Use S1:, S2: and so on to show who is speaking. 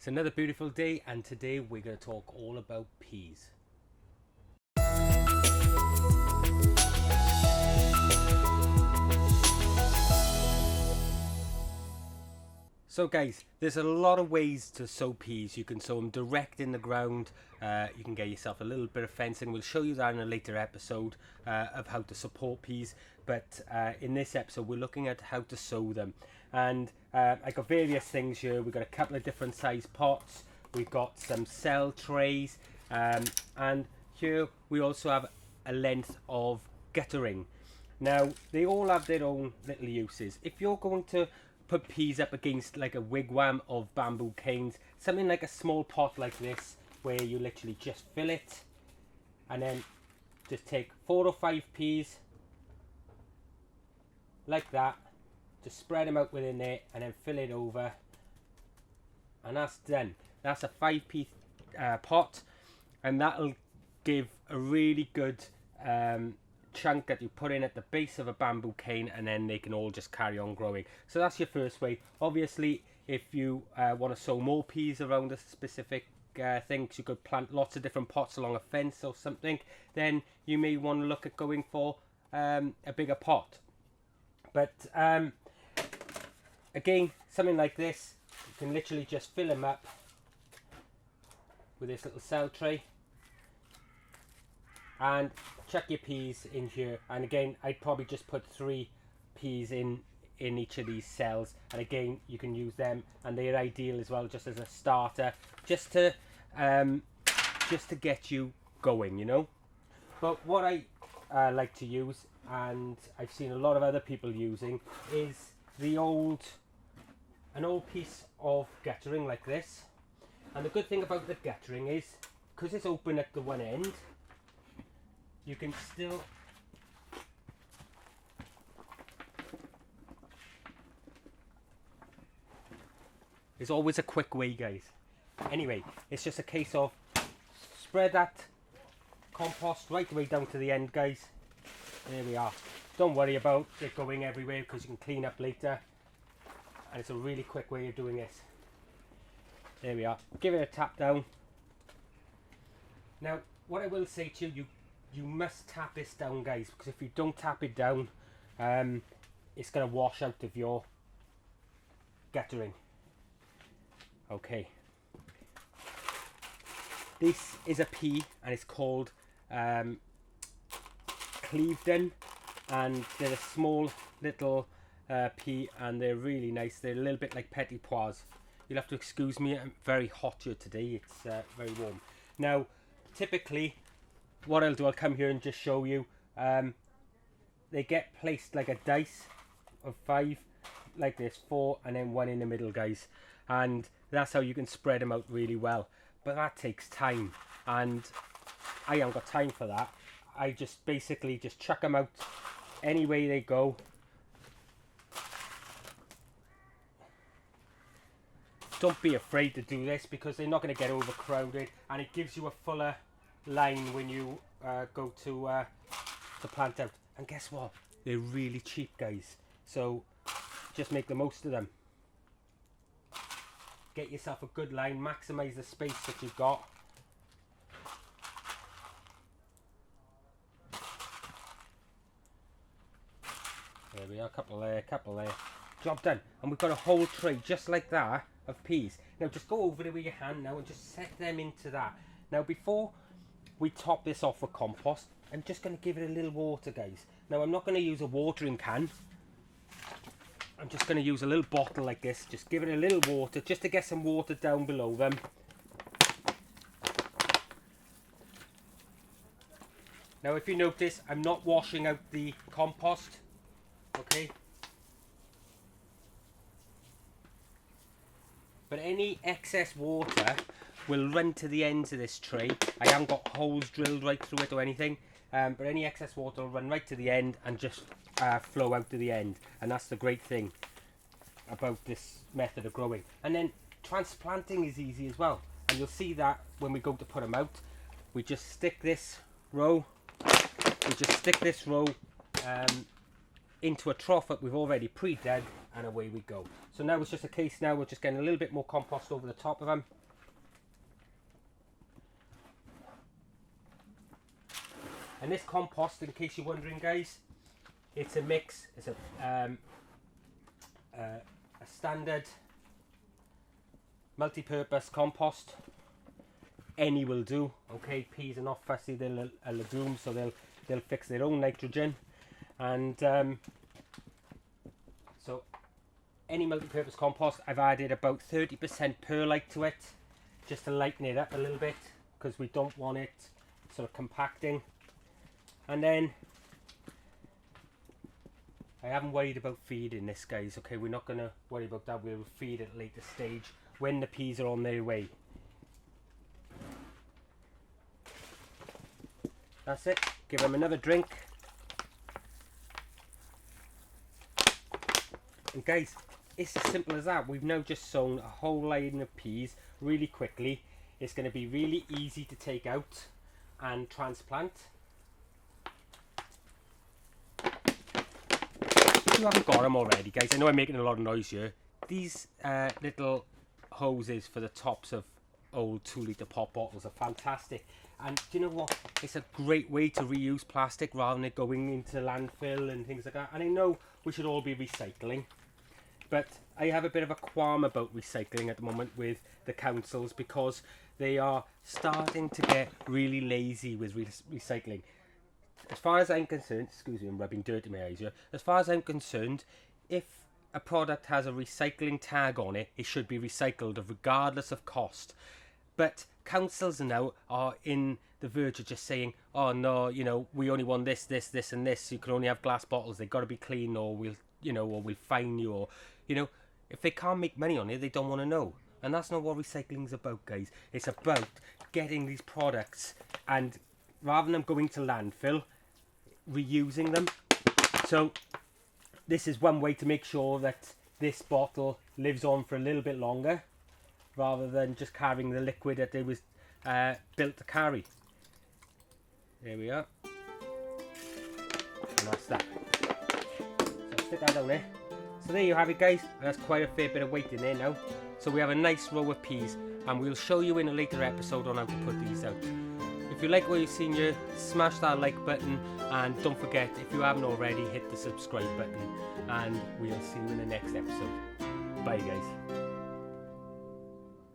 S1: It's another beautiful day, and today we're going to talk all about peas. So guys, there's a lot of ways to sow peas. You can sow them direct in the ground. You can get yourself a little bit of fencing. We'll show you that in a later episode of how to support peas. But in this episode, we're looking at how to sow them. And I got various things here. We've got a couple of different size pots. We've got some cell trays. And here we also have a length of guttering. Now, they all have their own little uses. If you're going to put peas up against like a wigwam of bamboo canes, something like a small pot like this, where you literally just fill it and then just take 4 or 5 peas like that, just spread them out within there and then fill it over, and that's done. That's a 5 pea pot, and that'll give a really good chunk that you put in at the base of a bamboo cane, and then they can all just carry on growing. So that's your first way. Obviously, if you want to sow more peas around a specific thing, 'cause you could plant lots of different pots along a fence or something, then you may want to look at going for a bigger pot. But again, something like this, you can literally just fill them up with this little cell tray and chuck your peas in here. And again, I'd probably just put 3 peas in each of these cells, and again you can use them, and they're ideal as well, just as a starter, just to get you going, you know. But what I like to use, and I've seen a lot of other people using, is an old piece of guttering like this. And the good thing about the guttering is, because it's open at the one end, you can still there's always a quick way, guys. Anyway, it's just a case of spread that compost right the way down to the end, guys. There we are. Don't worry about it going everywhere, because you can clean up later, and it's a really quick way of doing this. There we are. Give it a tap down. Now, what I will say to you, you must tap this down, guys, because if you don't tap it down, it's going to wash out of your guttering. Okay. This is a pea, and it's called Clevedon, and they're a small little pea, and they're really nice. They're a little bit like petit pois. You'll have to excuse me, I'm very hot here today. It's very warm. Now, typically, what I'll do, I'll come here and just show you. They get placed like a dice of 5, like this, 4, and then 1 in the middle, guys. And that's how you can spread them out really well. But that takes time, and I haven't got time for that. I just basically just chuck them out any way they go. Don't be afraid to do this, because they're not going to get overcrowded, and it gives you a fuller line when you go to plant out. And guess what? They're really cheap, guys. So just make the most of them. Get yourself a good line, maximize the space that you've got. There we are, couple there. Job done. And we've got a whole tray just like that of peas. Now just go over there with your hand now and just set them into that. Now before we top this off with compost, I'm just going to give it a little water, guys. Now I'm not going to use a watering can. I'm just going to use a little bottle like this. Just give it a little water, just to get some water down below them. Now if you notice, I'm not washing out the compost. Okay. But any excess water will run to the ends of this tray. I haven't got holes drilled right through it or anything. But any excess water will run right to the end and just flow out to the end. And that's the great thing about this method of growing. And then transplanting is easy as well. And you'll see that when we go to put them out. We just stick this row. into a trough that we've already pre-dug, and away we go. So now it's just a case now we're just getting a little bit more compost over the top of them. And this compost, in case you're wondering guys, it's a mix. It's a standard multi-purpose compost. Any will do. Okay, peas are not fussy, they're a legume, so they'll fix their own nitrogen. And so any multi-purpose compost, I've added about 30% perlite to it, just to lighten it up a little bit, because we don't want it sort of compacting. And then I haven't worried about feeding this, guys. Okay, we're not going to worry about that. We'll feed at a later stage when the peas are on their way. That's it. Give them another drink. And guys, it's as simple as that. We've now just sown a whole line of peas really quickly. It's going to be really easy to take out and transplant. If you haven't got them already, guys, I know I'm making a lot of noise here. These little hoses for the tops of old 2-litre pop bottles are fantastic. And do you know what? It's a great way to reuse plastic rather than it going into landfill and things like that. And I know we should all be recycling, but I have a bit of a qualm about recycling at the moment with the councils, because they are starting to get really lazy with recycling. As far as I'm concerned, excuse me, I'm rubbing dirt in my eyes here. As far as I'm concerned, if a product has a recycling tag on it, it should be recycled regardless of cost. But councils now are in the verge of just saying, oh no, you know, we only want this, this, this and this. You can only have glass bottles. They've got to be clean, or we'll, you know, or we'll fine you, or, you know, if they can't make money on it, they don't want to know. And that's not what recycling's about, guys. It's about getting these products and rather than them going to landfill, reusing them. So this is one way to make sure that this bottle lives on for a little bit longer, rather than just carrying the liquid that it was built to carry. There we are. And that's that. So stick that down there. So there you have it, guys. That's quite a fair bit of weight in there now. So we have a nice row of peas, and we'll show you in a later episode on how to put these out. If you like what you've seen here, smash that like button, and don't forget, if you haven't already, hit the subscribe button, and we'll see you in the next episode. Bye guys.